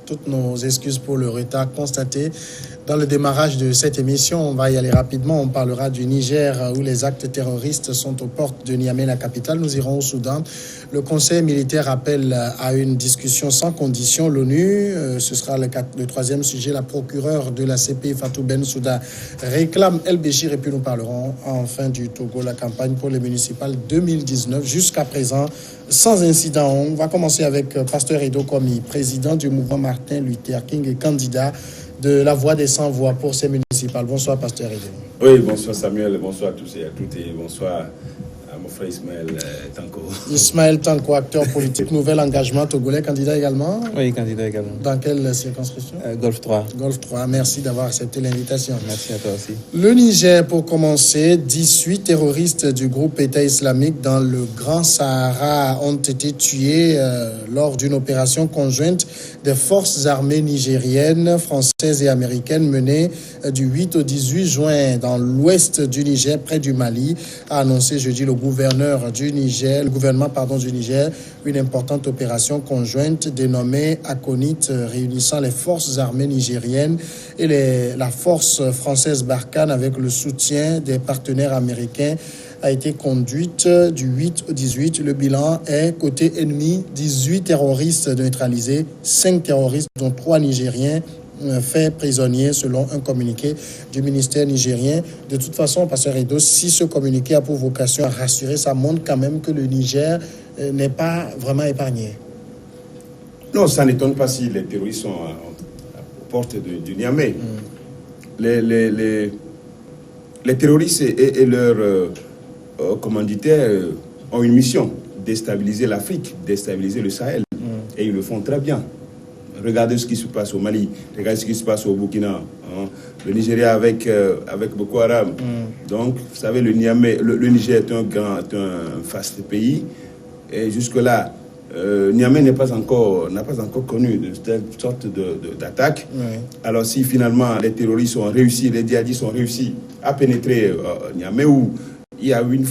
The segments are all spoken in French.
toutes nos excuses pour le retard constaté dans le démarrage de cette émission. On va y aller rapidement. On parlera du Niger où les actes terroristes sont aux portes de Niamey, la capitale. Nous irons au Soudan. Le Conseil militaire appelle à une discussion sans condition l'ONU. Ce sera le troisième sujet. La procureure de la CPI, Fatou Bensouda, réclame El Béchir. Et puis nous parlerons enfin du Togo, la campagne pour les municipales 2019. Jusqu'à présent, sans incident. On va commencer avec Pasteur Edo Komi, président du mouvement Martin Luther King et candidat de la Voix des Sans-Voix pour ces municipales. Bonsoir, Pasteur Edo. Oui, bonsoir Samuel, bonsoir à tous et à toutes, et bonsoir à mon frère Ismaël Tanko. Ismaël Tanko, acteur politique, nouvel engagement togolais, candidat également. Oui, candidat également. Dans quelle circonscription? Golfe 3. Golfe 3, merci d'avoir accepté l'invitation. Merci à toi aussi. Le Niger, pour commencer, 18 terroristes du groupe État islamique dans le Grand Sahara ont été tués lors d'une opération conjointe des forces armées nigériennes, françaises et américaines menée du 8 au 18 juin dans l'ouest du Niger, près du Mali, a annoncé jeudi le gouvernement du Niger, une importante opération conjointe dénommée Akonit, réunissant les forces armées nigériennes et la force française Barkhane avec le soutien des partenaires américains a été conduite du 8 au 18. Le bilan est côté ennemi, 18 terroristes neutralisés, 5 terroristes dont 3 Nigériens faits prisonniers selon un communiqué du ministère nigérien. De toute façon, Pasteur Edo, si ce communiqué a pour vocation à rassurer, ça montre quand même que le Niger n'est pas vraiment épargné. Non, ça n'étonne pas si les terroristes sont aux portes du Niamey. Les terroristes et leurs commanditaires ont une mission, déstabiliser l'Afrique, déstabiliser le Sahel. Et ils le font très bien. Regardez ce qui se passe au Mali, regardez ce qui se passe au Burkina, le Nigeria avec Boko Haram. Donc, vous savez, le Niger est un vaste pays. Et jusque-là, Niamey n'a pas encore connu de telle sorte d'attaque. Alors, si finalement les terroristes ont réussi, les djihadistes ont réussi à pénétrer Niamey, où il y a un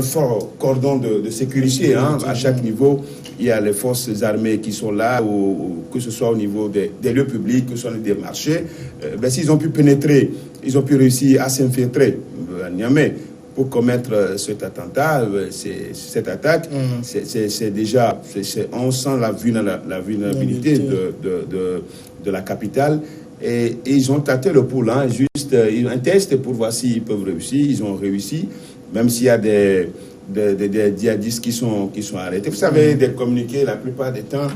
fort cordon de sécurité à chaque niveau. Il y a les forces armées qui sont là, que ce soit au niveau des lieux publics, que ce soit des marchés. S'ils ont pu pénétrer, ils ont pu réussir à s'infiltrer à Niamey pour commettre cet attentat, cette attaque. C'est déjà, on sent la vulnérabilité de la capitale. Et ils ont tâté le pouls, juste un test pour voir s'ils peuvent réussir. Ils ont réussi, même s'il y a des djihadistes qui sont arrêtés. Vous savez, des communiqués, la plupart des temps,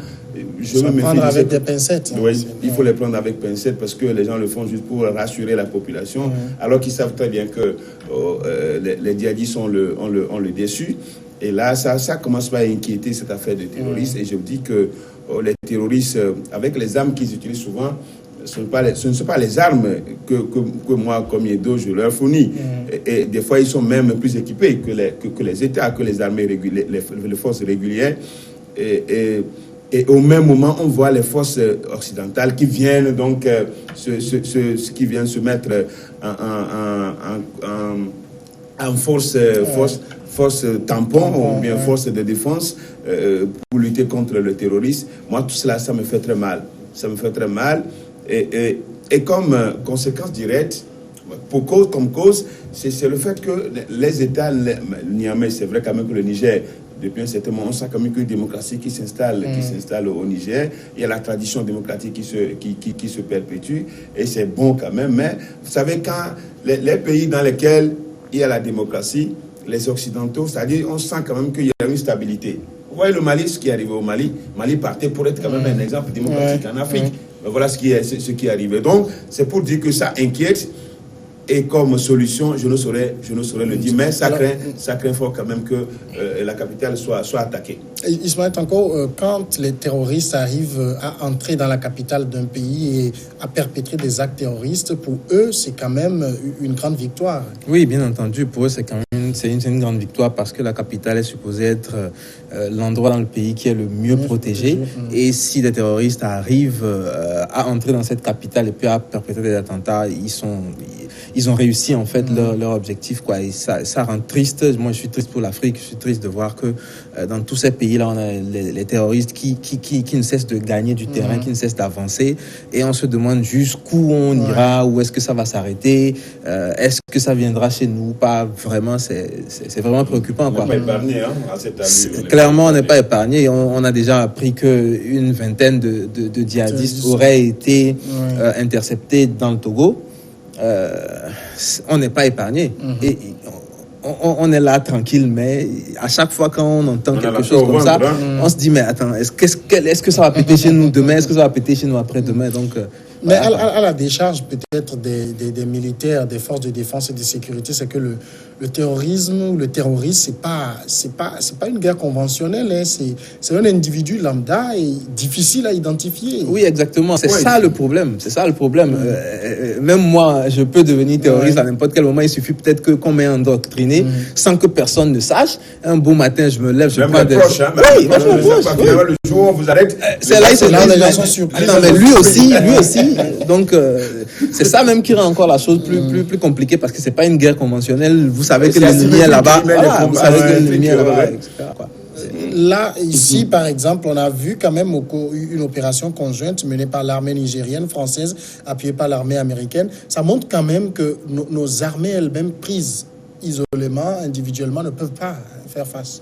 je me méfie avec des pincettes. Oui, il faut les prendre avec pincettes parce que les gens le font juste pour rassurer la population, alors qu'ils savent très bien que les djihadistes ont le déçu. Et là, ça commence pas à inquiéter cette affaire de terroristes. Et je vous dis que les terroristes, avec les armes qu'ils utilisent souvent, ce ne sont pas les armes que moi, comme Yedo, je leur fournis. Et des fois, ils sont même plus équipés que les États, que les armées régulières, les forces régulières. Et au même moment, on voit les forces occidentales qui viennent donc qui viennent se mettre en force tampon ou bien force de défense pour lutter contre le terrorisme. Moi, tout cela, ça me fait très mal. Ça me fait très mal. Et comme conséquence directe, comme cause, c'est le fait que les États, Niamey, c'est vrai quand même que le Niger, depuis un certain moment, on sent quand même qu'une démocratie qui s'installe au Niger. Il y a la tradition démocratique qui se perpétue, et c'est bon quand même. Mais vous savez, quand les pays dans lesquels il y a la démocratie, les Occidentaux, c'est-à-dire on sent quand même qu'il y a une stabilité. Vous voyez le Mali, ce qui est arrivé au Mali. Mali partait pour être quand même un exemple démocratique en Afrique. Mais voilà ce qui est arrivé. Donc, c'est pour dire que ça inquiète. Et comme solution, je ne saurais le dire. Mais ça craint fort quand même que la capitale soit attaquée. Ismaël Tanko, quand les terroristes arrivent à entrer dans la capitale d'un pays et à perpétrer des actes terroristes, pour eux, c'est quand même une grande victoire. Oui, bien entendu. Pour eux, c'est quand même une une grande victoire parce que la capitale est supposée être l'endroit dans le pays qui est le mieux protégé. Et si des terroristes arrivent à entrer dans cette capitale et puis à perpétrer des attentats, ils ont réussi en fait leur objectif, quoi. Et ça rend triste. Moi, je suis triste pour l'Afrique. Je suis triste de voir que dans tous ces pays-là, on a les terroristes qui ne cessent de gagner du terrain, qui ne cessent d'avancer. Et on se demande jusqu'où on ira, où est-ce que ça va s'arrêter, est-ce que ça viendra chez nous? Pas vraiment. C'est vraiment préoccupant, quoi. On n'est pas épargné, hein, à cette allure. Clairement, on n'est pas épargné. On a déjà appris qu'une vingtaine de djihadistes auraient été interceptés dans le Togo. On n'est pas épargé. Et on est là tranquille, mais à chaque fois quand on entend quelque chose comme ça, on se dit mais attends, est-ce que ça va péter chez nous demain, est-ce que ça va péter chez nous après-demain? Donc mais à la décharge peut-être des militaires, des forces de défense et de sécurité, c'est que le terrorisme ou le terrorisme, c'est pas une guerre conventionnelle, hein. C'est un individu lambda et difficile à identifier. Oui, exactement. C'est ça le problème. C'est ça le problème. Même moi, je peux devenir terroriste à n'importe quel moment. Il suffit peut-être qu'on m'ait endoctriné sans que personne ne sache. Un beau matin, je me lève, je prends des... Oui, le jour où on vous arrête... C'est là où les gens sont surpris. Attends, mais lui aussi. Donc, c'est ça même qui rend encore la chose plus compliquée parce que c'est pas une guerre conventionnelle. Vous savez que l'ennemi est là-bas. Vous savez que l'ennemi est là-bas, etc. Là, ici, par exemple, on a vu quand même une opération conjointe menée par l'armée nigérienne, française, appuyée par l'armée américaine. Ça montre quand même que nos armées elles-mêmes, prises isolément, individuellement, ne peuvent pas faire face.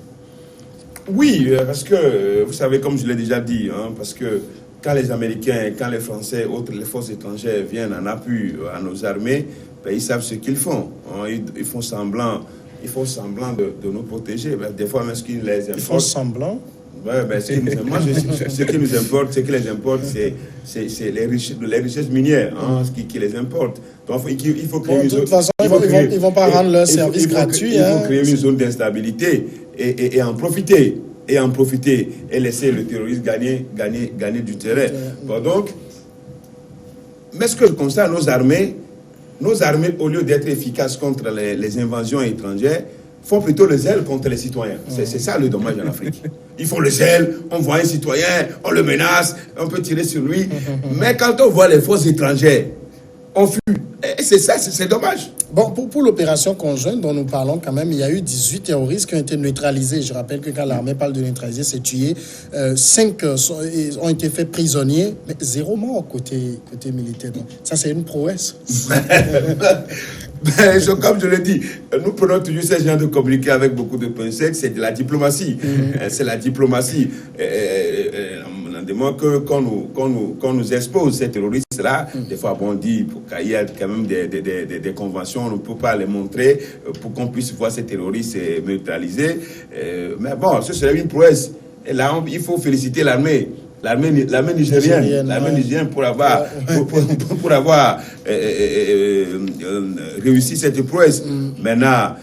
Oui, parce que, vous savez, comme je l'ai déjà dit, hein, parce que quand les Américains, quand les Français, autres, les forces étrangères viennent en appui à nos armées, ben, ils savent ce qu'ils font. Hein, ils font semblant de nous protéger. Ben, des fois, même ce qui les importe... Ils font semblant? Ouais, ben, ce qui nous importe, c'est les richesses minières, hein, qui les importent. Donc, il faut créer de toute façon, ils vont pas rendre leur service gratuit. Il faut créer une zone d'instabilité et en profiter. Et laisser le terroriste gagner du terrain. Bon, donc, mais ce que je constate, nos armées, au lieu d'être efficaces contre les invasions étrangères, font plutôt le zèle contre les citoyens. C'est ça le dommage en Afrique. Ils font le zèle, on voit un citoyen, on le menace, on peut tirer sur lui. Mais quand on voit les forces étrangères, on fuit. Et c'est ça, c'est dommage. Bon, pour l'opération conjointe dont nous parlons quand même, il y a eu 18 terroristes qui ont été neutralisés. Je rappelle que quand l'armée parle de neutraliser, c'est tuer. 5 ont été faits prisonniers, mais 0 mort côté militaire. Donc, ça, c'est une prouesse. Comme je l'ai dit, nous prenons toujours ces gens de communiquer avec beaucoup de pincettes. C'est de la diplomatie. C'est la diplomatie. Qu'on nous expose ces terroristes-là, des fois, on dit qu'il y a quand même des conventions, on ne peut pas les montrer pour qu'on puisse voir ces terroristes neutralisés. Mais bon, ce serait une prouesse. Et là, il faut féliciter l'armée nigérienne pour avoir réussi cette prouesse. Maintenant,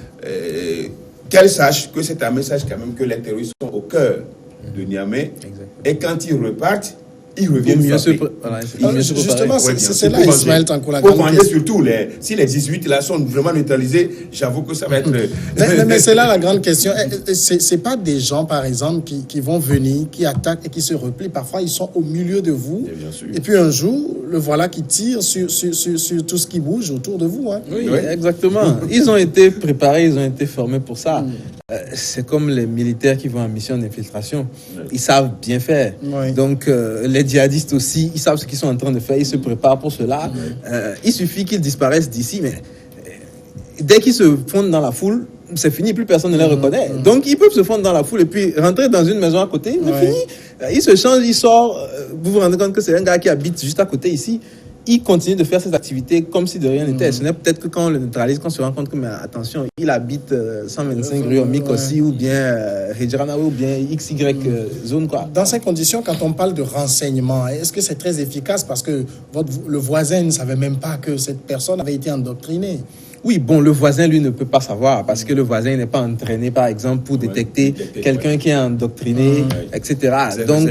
qu'elle sache, que cette armée sache quand même que les terroristes sont au cœur de Niamey. Et quand ils repartent, ils reviennent justement, c'est là, Ismaël Tanko, la grande question. Surtout, si les 18 là sont vraiment neutralisés, j'avoue que ça va être... mais c'est là la grande question. C'est pas des gens, par exemple, qui vont venir, qui attaquent et qui se replient. Parfois, ils sont au milieu de vous. Et puis un jour, le voilà qui tire sur tout ce qui bouge autour de vous. Hein. Oui, exactement. Ils ont été préparés, ils ont été formés pour ça. C'est comme les militaires qui vont en mission d'infiltration. Ils savent bien faire. Donc, les djihadistes aussi, ils savent ce qu'ils sont en train de faire. Ils se préparent pour cela. Il suffit qu'ils disparaissent d'ici, mais dès qu'ils se fondent dans la foule, c'est fini, plus personne ne les reconnaît. Donc, ils peuvent se fondre dans la foule et puis rentrer dans une maison à côté, c'est fini. Il se change, il sort. Vous vous rendez compte que c'est un gars qui habite juste à côté ici. Il continue de faire ses activités comme si de rien n'était. Ce n'est peut-être que quand on le neutralise, qu'on se rend compte que, mais attention, il habite 125 rue Omik aussi, ou bien Hejranawe, ou bien XY zone, quoi. Dans ces conditions, quand on parle de renseignement, est-ce que c'est très efficace parce que le voisin ne savait même pas que cette personne avait été endoctrinée? Oui, bon, le voisin, lui, ne peut pas savoir parce que le voisin n'est pas entraîné, par exemple, pour détecter quelqu'un qui est endoctriné, etc. Donc,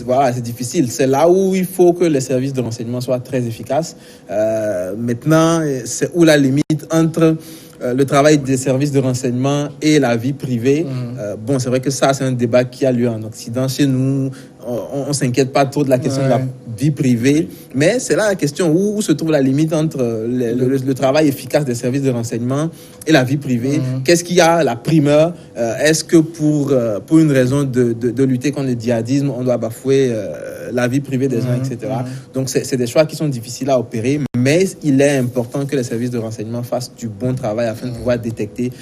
voilà, c'est difficile. C'est là où il faut que les services de renseignement soient très efficaces. Maintenant, c'est où la limite entre le travail des services de renseignement et la vie privée. Bon, c'est vrai que ça, c'est un débat qui a lieu en Occident. Chez nous, on ne s'inquiète pas trop de la question de la vie privée, mais c'est là la question où se trouve la limite entre le travail efficace des services de renseignement et la vie privée. Qu'est-ce qui a la primeur? Est-ce que pour une raison de lutter contre le djihadisme, on doit bafouer la vie privée des gens, etc. Donc c'est des choix qui sont difficiles à opérer, mais il est important que les services de renseignement fassent du bon travail afin de pouvoir détecter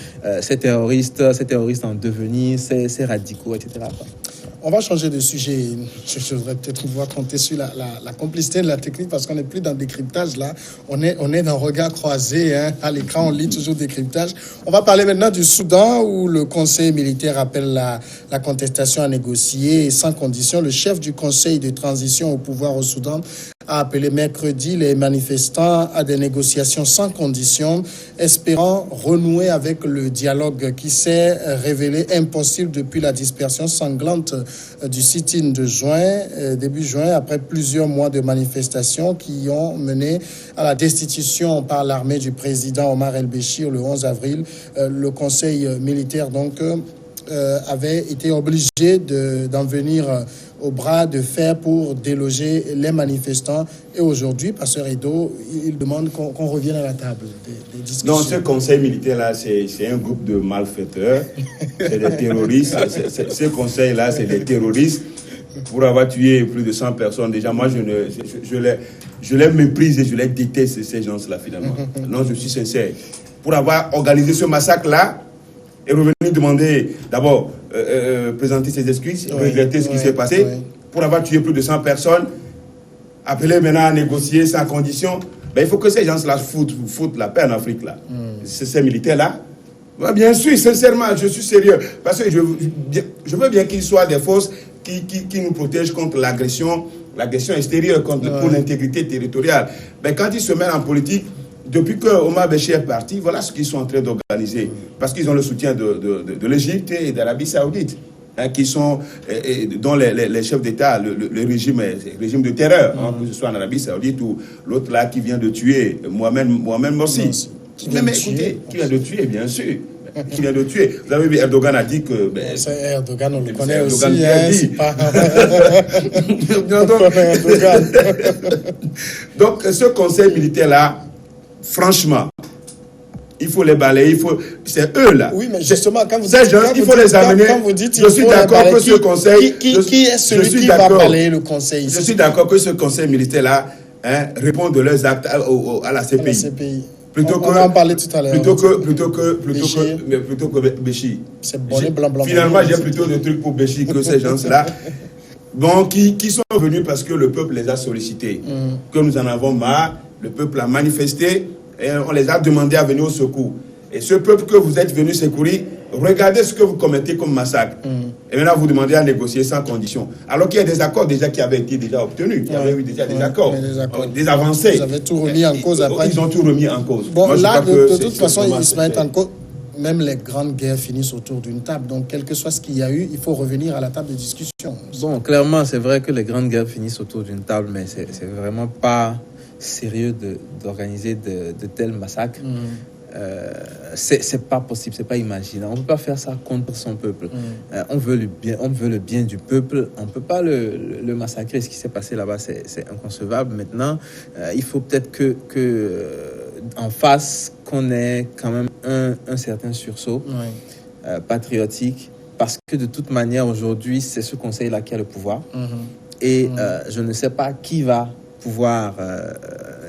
ces terroristes en devenir, ces radicaux, etc. On va changer de sujet. Je voudrais peut-être pouvoir compter sur la complicité de la technique parce qu'on n'est plus dans le décryptage là. On est dans regard croisé. Hein. À l'écran, on lit toujours décryptage. On va parler maintenant du Soudan où le Conseil militaire appelle la contestation à négocier sans condition. Le chef du Conseil de transition au pouvoir au Soudan a appelé mercredi les manifestants à des négociations sans condition, espérant renouer avec le dialogue qui s'est révélé impossible depuis la dispersion sanglante du sit-in de début juin, après plusieurs mois de manifestations qui ont mené à la destitution par l'armée du président Omar el-Béchir le 11 avril. Le Conseil militaire donc avait été obligé d'en venir au bras de fer pour déloger les manifestants. Et aujourd'hui, Pasteur Edo, il demande qu'on revienne à la table des discussions. Non, ce conseil militaire-là, c'est un groupe de malfaiteurs, c'est des terroristes. Ce conseil-là, c'est des terroristes pour avoir tué plus de 100 personnes. Déjà, moi, je les méprise et je les déteste, ces gens-là, finalement. Non, je suis sincère. Pour avoir organisé ce massacre-là, et revenir demander, d'abord, présenter ses excuses, regretter ce qui s'est passé, pour avoir tué plus de 100 personnes, appeler maintenant à négocier sans condition. Ben, il faut que ces gens-là foutent la paix en Afrique, là. Ces militaires-là. Ben, bien sûr, sincèrement, je suis sérieux. Parce que je veux bien qu'ils soient des forces qui nous protègent contre l'agression extérieure, pour l'intégrité territoriale. Ben, quand ils se mettent en politique, depuis que Omar Béchir est parti, voilà ce qu'ils sont en train d'organiser. Parce qu'ils ont le soutien de l'Égypte et d'Arabie Saoudite, hein, dont les chefs d'État, le régime de terreur, hein, que ce soit en Arabie Saoudite ou l'autre là qui vient de tuer Mohamed Morsi. Qui vient de tuer, bien sûr. Qui vient de tuer. Vous avez vu, Erdogan a dit que... Erdogan, on le connaît aussi. Donc, ce conseil militaire-là, franchement, il faut les balayer, c'est eux là. Oui, mais justement, quand vous dites, il faut les amener. Quand vous dites, je suis d'accord que ce conseil. Qui est celui qui va balayer le conseil ici? Je suis d'accord que ce conseil militaire là répond de leurs actes à la CPI. On va en parler tout à l'heure. Plutôt que Béchir. C'est bonnet blanc. Finalement, j'ai plutôt de trucs pour Béchir que ces gens-là. Bon, qui sont venus parce que le peuple les a sollicités. Que nous en avons marre. Le peuple a manifesté et on les a demandé à venir au secours. Et ce peuple que vous êtes venus secourir, regardez ce que vous commettez comme massacre. Et maintenant, vous demandez à négocier sans condition. Alors qu'il y a des accords déjà qui avaient été déjà obtenus. Il y avait eu déjà des accords, des avancées. Ils avaient tout remis en cause après. Ils ont tout remis en cause. Bon, moi, là, de toute façon, ils se mettent en cause. Même les grandes guerres finissent autour d'une table. Donc, quel que soit ce qu'il y a eu, il faut revenir à la table de discussion. Bon, clairement, c'est vrai que les grandes guerres finissent autour d'une table, mais c'est vraiment pas sérieux d'organiser de tels massacres. C'est pas possible, c'est pas imaginable. On peut pas faire ça contre son peuple. On veut le bien du peuple. On peut pas le massacrer. Ce qui s'est passé là-bas, c'est inconcevable. Maintenant, il faut peut-être que en face qu'on ait quand même un certain sursaut patriotique, parce que de toute manière aujourd'hui c'est ce conseil-là qui a le pouvoir et je ne sais pas qui va pouvoir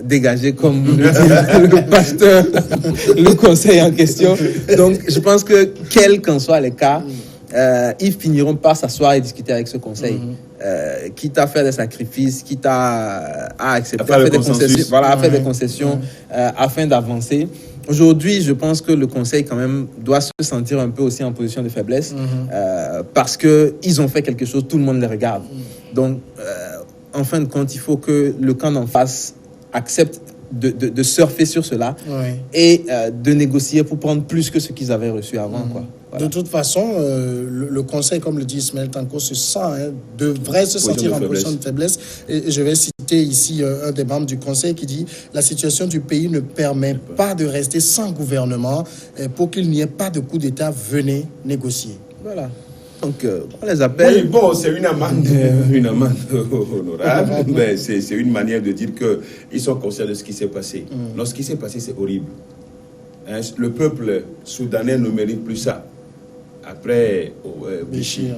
dégager, comme le dit le pasteur, le conseil en question. Donc, je pense que, quels qu'en soient les cas, ils finiront par s'asseoir et discuter avec ce conseil. Quitte à faire des sacrifices, quitte à accepter, à faire des concessions, à faire des concessions afin d'avancer. Aujourd'hui, je pense que le conseil, quand même, doit se sentir un peu aussi en position de faiblesse parce qu'ils ont fait quelque chose, tout le monde les regarde. Donc, en fin de compte, il faut que le camp d'en face accepte de surfer sur cela et de négocier pour prendre plus que ce qu'ils avaient reçu avant. Quoi. Voilà. De toute façon, le Conseil, comme le dit Ismaël Tanko, devrait se sentir en position de faiblesse. Et je vais citer ici un des membres du Conseil qui dit « La situation du pays ne permet pas de rester sans gouvernement. Pour qu'il n'y ait pas de coup d'État, venez négocier. » Voilà. Donc, on les appelle. Oui, bon, c'est une amende honorable, mais c'est une manière de dire qu'ils sont conscients de ce qui s'est passé. Non, ce qui s'est passé, c'est horrible. Hein, le peuple soudanais ne mérite plus ça. Après Béchir.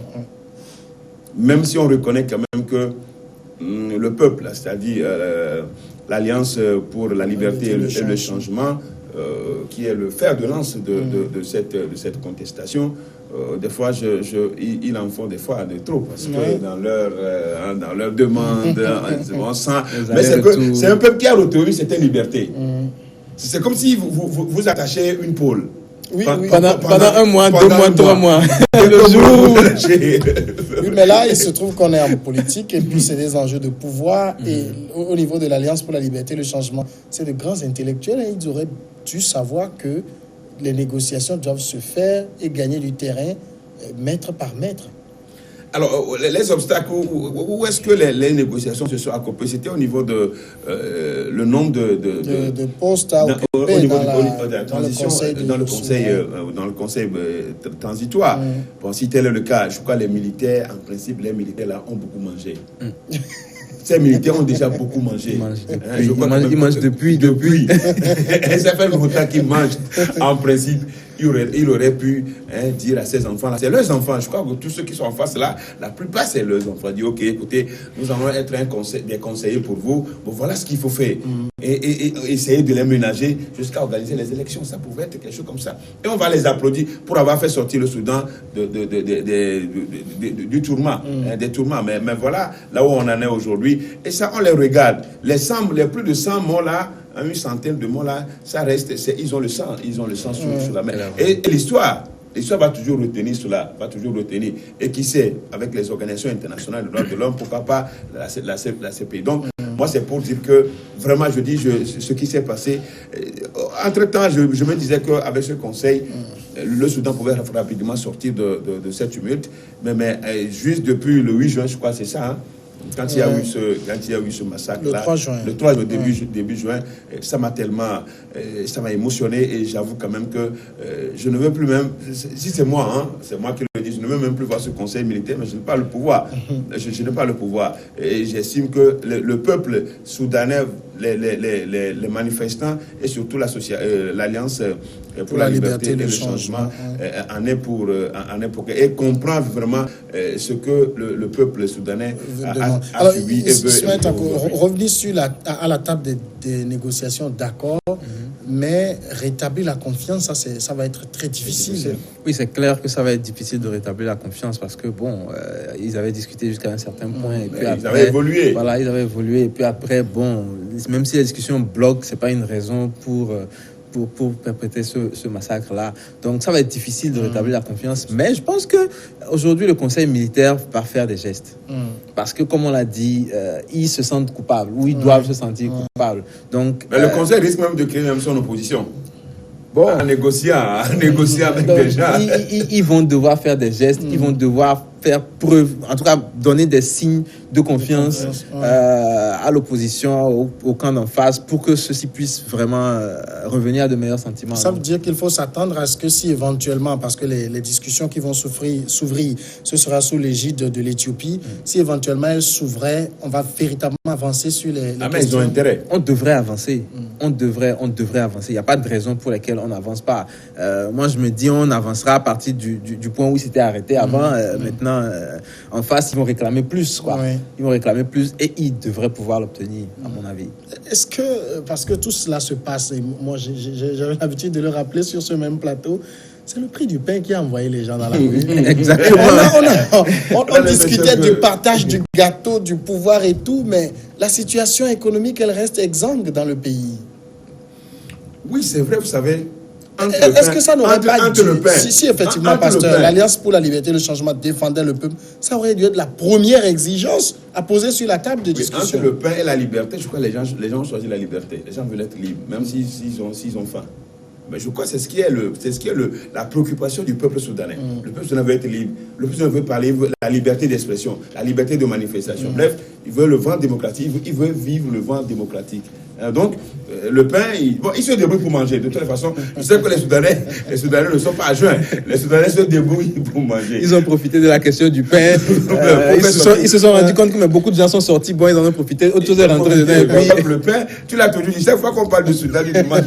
Même si on reconnaît quand même que le peuple, c'est-à-dire l'Alliance pour la liberté et le changement, qui est le fer de lance de cette contestation, des fois, ils en font des fois de trop, parce que dans leur demande, mais c'est un peuple qui a retenu cette liberté. C'est comme si vous attachez une pôle. Oui, pendant 1 mois, 2 mois, 3 mois. Oui, mais là, il se trouve qu'on est en politique et puis c'est des enjeux de pouvoir. Et au niveau de l'Alliance pour la liberté et le changement, c'est de grands intellectuels. Et ils auraient dû savoir que les négociations doivent se faire et gagner du terrain mètre par mètre. Alors, les obstacles, où est-ce que les négociations se sont accomplies? C'était au niveau de le nombre de postes à occuper au niveau de la transition, dans le conseil transitoire. Bon, si tel est le cas, je crois que les militaires, en principe, les militaires là ont beaucoup mangé. Ces militaires ont déjà beaucoup mangé. Ils mangent depuis. Ça fait longtemps qu'ils mangent. En principe, il aurait pu dire à ses enfants, là, c'est leurs enfants. Je crois que tous ceux qui sont en face là, la plupart c'est leurs enfants. Dire ok, écoutez, nous allons être des conseillers pour vous. Bon, voilà ce qu'il faut faire. Et essayer de les ménager jusqu'à organiser les élections. Ça pouvait être quelque chose comme ça. Et on va les applaudir pour avoir fait sortir le Soudan du tourment, des tourments. Mais voilà, là où on en est aujourd'hui. Et ça, on les regarde. Les plus de 100 morts là, une centaine de morts là, ça reste, ils ont le sang sur la main. Et l'histoire va toujours retenir cela, Et qui sait, avec les organisations internationales de droits de l'homme, pourquoi pas la CPI. Donc, moi, c'est pour dire que, vraiment, je dis ce qui s'est passé. Entre-temps, je me disais qu'avec ce conseil, le Soudan pouvait rapidement sortir de cette tumulte. Mais juste depuis le 8 juin, je crois, c'est ça, hein, quand il y a eu ce massacre-là, le 3 juin, début juin, ça m'a émotionné et j'avoue quand même que je ne veux plus même, si c'est moi qui le dis, je ne veux même plus voir ce conseil militaire, mais je n'ai pas le pouvoir. Je n'ai pas le pouvoir. Et j'estime que le peuple soudanais, les manifestants et surtout l'Alliance pour la liberté et le changement en est pour et comprend vraiment ce que le peuple soudanais a subi. Revenir à la table des négociations, d'accord, mais rétablir la confiance, ça va être très difficile. Oui, c'est clair que ça va être difficile de rétablir la confiance parce que, bon, ils avaient discuté jusqu'à un certain point. Et puis après, ils avaient évolué. Voilà, ils avaient évolué. Et puis après, bon, même si la discussion bloque, ce n'est pas une raison pour perpétrer ce massacre-là. Donc, ça va être difficile de rétablir la confiance. Mais je pense qu'aujourd'hui, le Conseil militaire va faire des gestes. Parce que, comme on l'a dit, ils se sentent coupables ou ils doivent se sentir coupables. Donc, mais le Conseil risque même de créer même son opposition. Bon, en négociant avec des gens. Ils vont devoir faire des gestes, ils vont devoir faire preuve, en tout cas donner des signes de confiance à l'opposition, au camp d'en face, pour que ceux-ci puissent vraiment revenir à de meilleurs sentiments. Ça veut dire qu'il faut s'attendre à ce que si éventuellement, parce que les discussions qui vont s'ouvrir, ce sera sous l'égide de l'Éthiopie, si éventuellement elles s'ouvraient, on va véritablement avancer sur les questions. Mais ils ont intérêt. On devrait avancer. On devrait avancer. Il n'y a pas de raison pour laquelle on n'avance pas. Moi, je me dis, on avancera à partir du point où il s'était arrêté avant. Maintenant, en face, ils vont réclamer plus, quoi. Oui. Ils vont réclamer plus et ils devraient pouvoir l'obtenir, à mon avis. Est-ce que, parce que tout cela se passe, et moi j'avais l'habitude de le rappeler sur ce même plateau, c'est le prix du pain qui a envoyé les gens dans la rue. Exactement. On discutait du partage du gâteau, du pouvoir et tout, mais la situation économique, elle reste exsangue dans le pays. Oui, c'est vrai, vous savez, Est-ce que ça n'aurait pas dû, si effectivement, pasteur, l'Alliance pour la liberté et le changement défendait le peuple, ça aurait dû être la première exigence à poser sur la table de discussion. Entre le pain et la liberté, je crois que les gens ont choisi la liberté. Les gens veulent être libres, même s'ils ont faim. Mais je crois que c'est ce qui est la préoccupation du peuple soudanais. Le peuple soudanais veut être libre. Le peuple soudanais veut parler, la liberté d'expression, la liberté de manifestation. Bref, il veut le vent démocratique, il veut vivre le vent démocratique. Donc, le pain, il se débrouille pour manger. De toute façon, je sais que les Soudanais ne sont pas à jeun. Les Soudanais se débrouillent pour manger. Ils ont profité de la question du pain. Ils se sont rendus compte que beaucoup de gens sont sortis. Bon, ils en ont profité. Autre chose est rentré dedans. Et puis... Le pain, tu l'as toujours dit. Chaque fois qu'on parle de Soudan, tu te demandes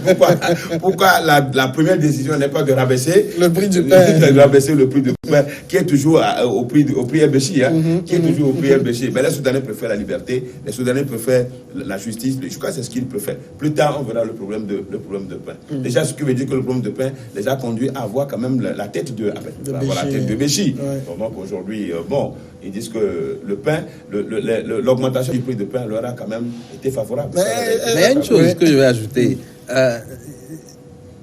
pourquoi la première décision n'est pas de rabaisser le prix du pain. De rabaisser le prix du pain, qui est toujours au prix Béchi. Qui est toujours au prix Béchi. Mais les Soudanais préfèrent la liberté. Les Soudanais préfèrent la justice. Je crois que c'est ce qu'ils préfèrent. Plus tard, on verra le problème de pain. Déjà, ce qui veut dire que le problème de pain les a conduits à avoir quand même la tête de Béchi. Ouais. Donc aujourd'hui, ils disent que le pain, l'augmentation du prix de pain leur a quand même été favorable. Mais il y a une chose que je vais ajouter.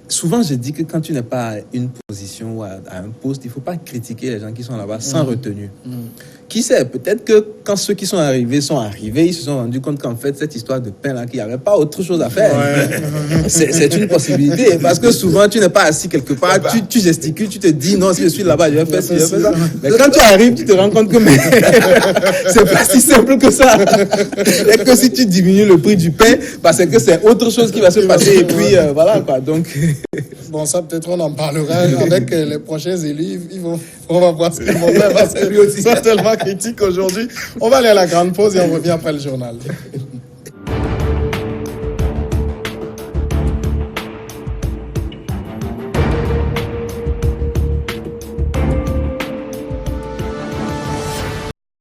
Souvent, je dis que quand tu n'es pas à une position ou à un poste, il ne faut pas critiquer les gens qui sont là-bas sans retenue. Qui sait, peut-être que quand ceux qui sont arrivés, ils se sont rendus compte qu'en fait, cette histoire de pain-là, qu'il n'y avait pas autre chose à faire. Ouais. C'est une possibilité. Parce que souvent, tu n'es pas assis quelque part, tu gesticules, tu te dis, non, si je suis là-bas, je vais faire ci, je vais faire ça. Mais quand tu arrives, tu te rends compte que c'est pas si simple que ça. Et que si tu diminues le prix du pain, parce que c'est autre chose qui va se passer. Et puis, voilà, quoi. Donc... Bon, ça, peut-être, on en parlera avec les prochains élus. On va voir ce qu'ils vont faire parce que lui aussi, c'est tellement critique aujourd'hui. On va aller à la grande pause et on revient après le journal.